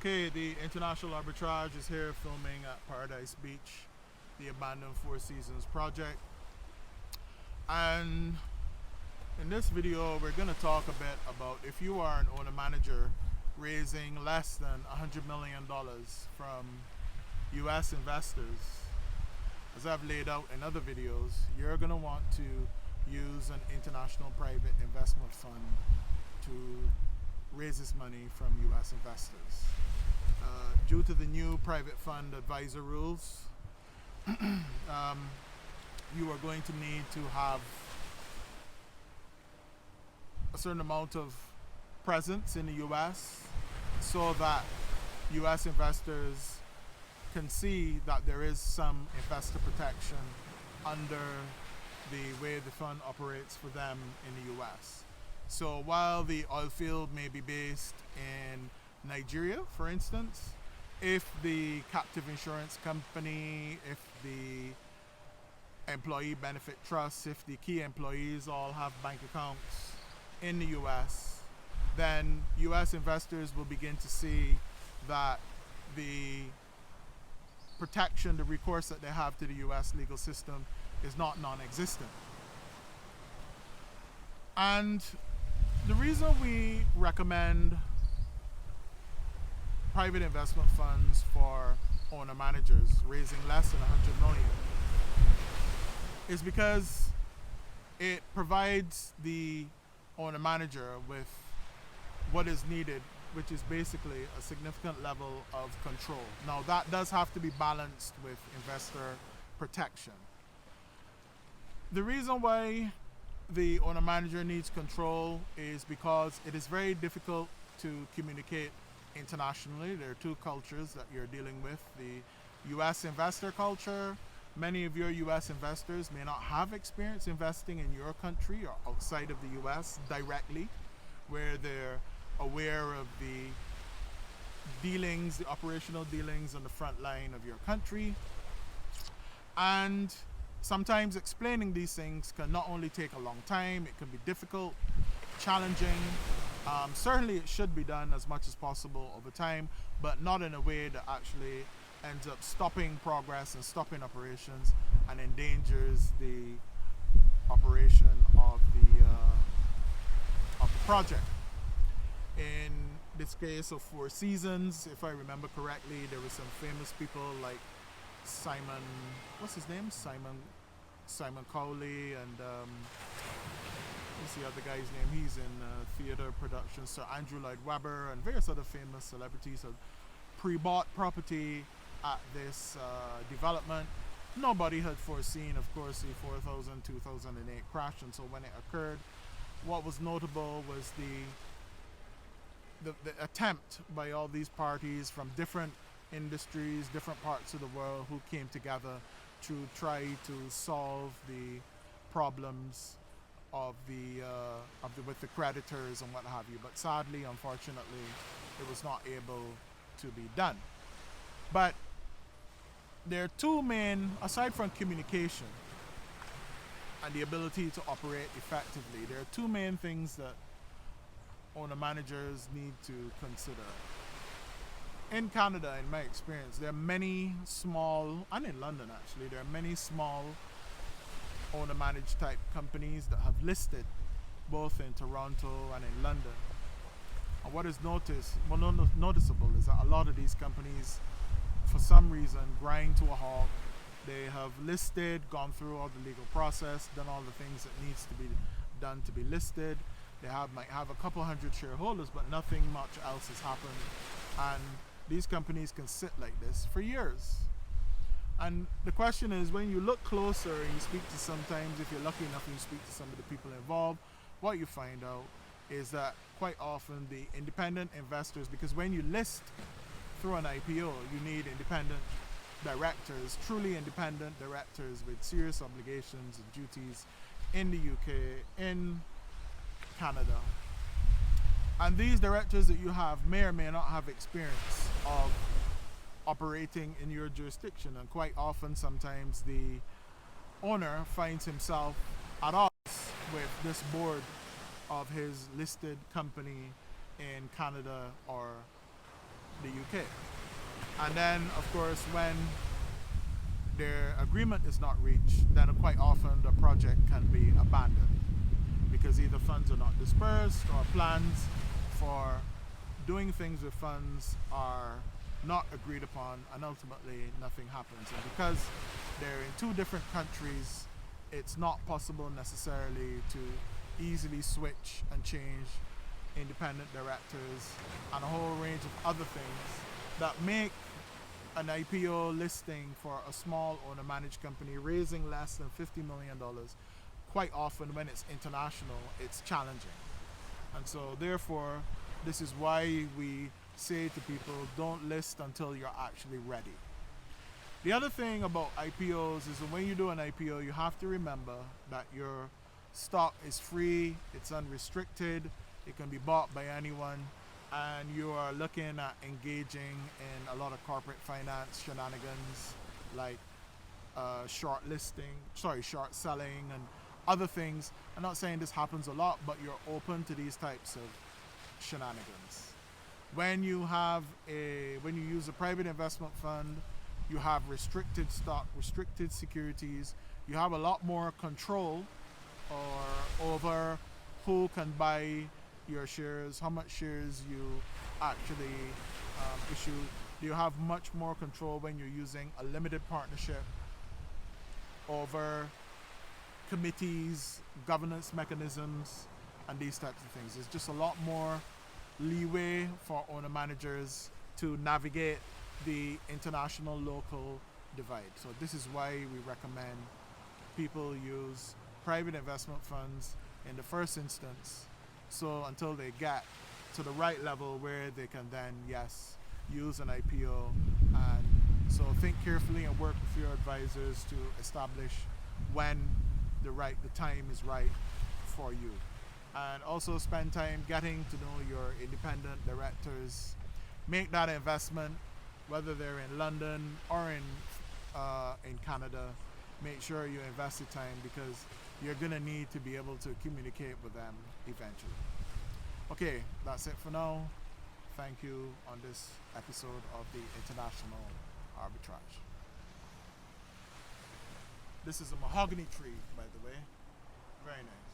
Okay, the International Arbitrage is here filming at Paradise Beach, the abandoned Four Seasons project. And in this video, we're going to talk a bit about if you are an owner manager raising less than $100 million from US investors. As I've laid out in other videos, you're going to want to use an international private investment fund to raise this money from US investors. Due to the new private fund advisor rules, you are going to need to have a certain amount of presence in the US so that US investors can see that there is some investor protection under the way the fund operates for them in the US. So while the oil field may be based in Nigeria, for instance, if the captive insurance company, if the employee benefit trust, if the key employees all have bank accounts in the US, then US investors will begin to see that the protection, the recourse that they have to the US legal system is not non-existent. And the reason we recommend private investment funds for owner managers raising less than 100 million is because it provides the owner manager with what is needed, which is basically a significant level of control. Now that does have to be balanced with investor protection. The reason why the owner manager needs control is because it is very difficult to communicate internationally. There are two cultures that you're dealing with. The US investor culture, many of your US investors may not have experience investing in your country or outside of the US directly, where they're aware of the dealings, the operational dealings on the front line of your country. And sometimes explaining these things can not only take a long time, it can be difficult, challenging. Certainly it should be done as much as possible over time, but not in a way that actually ends up stopping progress and stopping operations and endangers the operation of the project. In this case of Four Seasons, if I remember correctly, there were some famous people like Simon, what's his name? Simon Cowley, and what's the other guy's name? He's in theater production. Sir Andrew Lloyd Webber and various other famous celebrities have pre-bought property at this development. Nobody had foreseen, of course, the 2008 crash, and so when it occurred, what was notable was the attempt by all these parties from different industries, different parts of the world, who came together to try to solve the problems with the creditors and what have you. But sadly, unfortunately, it was not able to be done. But there are two main, aside from communication and the ability to operate effectively, there are two main things that owner managers need to consider. In Canada, in my experience, there are many small, and in London actually, there are many small owner-managed type companies that have listed both in Toronto and in London. And what is noticeable is that a lot of these companies, for some reason, grind to a halt. They have listed, gone through all the legal process, done all the things that needs to be done to be listed. They might have a couple hundred shareholders, but nothing much else has happened. And these companies can sit like this for years. And the question is, when you look closer and you speak to, sometimes if you're lucky enough and you speak to some of the people involved, what you find out is that quite often the independent investors, because when you list through an IPO, you need independent directors, truly independent directors with serious obligations and duties in the UK, in Canada. And these directors that you have may or may not have experience of operating in your jurisdiction, and quite often sometimes the owner finds himself at odds with this board of his listed company in Canada or the UK. And then, of course, when their agreement is not reached, then quite often the project can be abandoned because either funds are not dispersed or plans for doing things with funds are not agreed upon, and ultimately nothing happens. And because they're in two different countries, it's not possible necessarily to easily switch and change independent directors and a whole range of other things that make an IPO listing for a small owner managed company raising less than $50 million, quite often when it's international, it's challenging. And so therefore, this is why we say to people, don't list until you're actually ready. The other thing about IPOs is that when you do an IPO, you have to remember that your stock is free, it's unrestricted, it can be bought by anyone, and you are looking at engaging in a lot of corporate finance shenanigans like short selling and other things. I'm not saying this happens a lot, but you're open to these types of shenanigans. When you use a private investment fund, you have restricted stock, restricted securities. You have a lot more control over who can buy your shares, how much shares you actually issue. You have much more control when you're using a limited partnership over committees, governance mechanisms, and these types of things. There's just a lot more leeway for owner managers to navigate the international local divide. So this is why we recommend people use private investment funds in the first instance, so until they get to the right level where they can then, yes, use an IPO. And so think carefully and work with your advisors to establish when the time is right for you. And also spend time getting to know your independent directors. Make that investment, whether they're in London or in Canada. Make sure you invest the time because you're gonna need to be able to communicate with them eventually. Okay, that's it for now. Thank you on this episode of the International Arbitrage. This is a mahogany tree, by the way. Very nice.